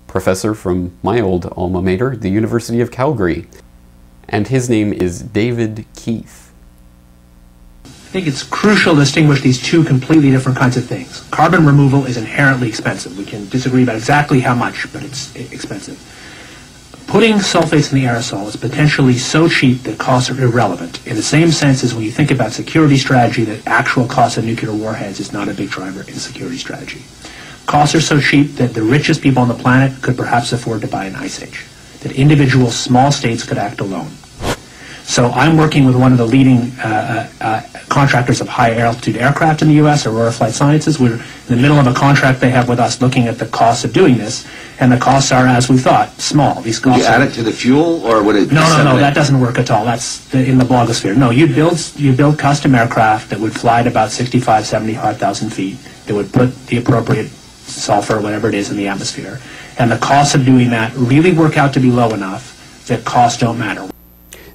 professor from my old alma mater, the University of Calgary. And his name is David Keith. I think it's crucial to distinguish these two completely different kinds of things. Carbon removal is inherently expensive. We can disagree about exactly how much, but it's expensive. Putting sulfates in the aerosol is potentially so cheap that costs are irrelevant, in the same sense as when you think about security strategy, that actual cost of nuclear warheads is not a big driver in security strategy. Costs are so cheap that the richest people on the planet could perhaps afford to buy an ice age, that individual small states could act alone. So I'm working with one of the leading contractors of high-altitude aircraft in the U.S., Aurora Flight Sciences. We're in the middle of a contract they have with us looking at the costs of doing this, and the costs are, as we thought, small. These costs would you add it to the fuel, or would it? No, that doesn't work at all. That's in the blogosphere. No, you build custom aircraft that would fly at about 65,000, 75,000 feet, that would put the appropriate sulfur, whatever it is, in the atmosphere. And the costs of doing that really work out to be low enough that costs don't matter.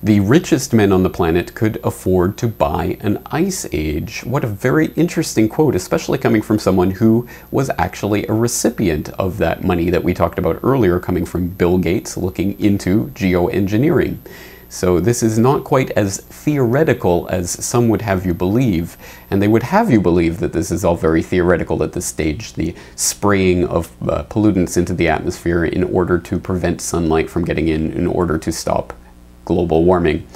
The richest men on the planet could afford to buy an ice age. What a very interesting quote, especially coming from someone who was actually a recipient of that money that we talked about earlier, coming from Bill Gates looking into geoengineering. So this is not quite as theoretical as some would have you believe, and they would have you believe that this is all very theoretical at this stage, the spraying of pollutants into the atmosphere in order to prevent sunlight from getting in order to stop global warming.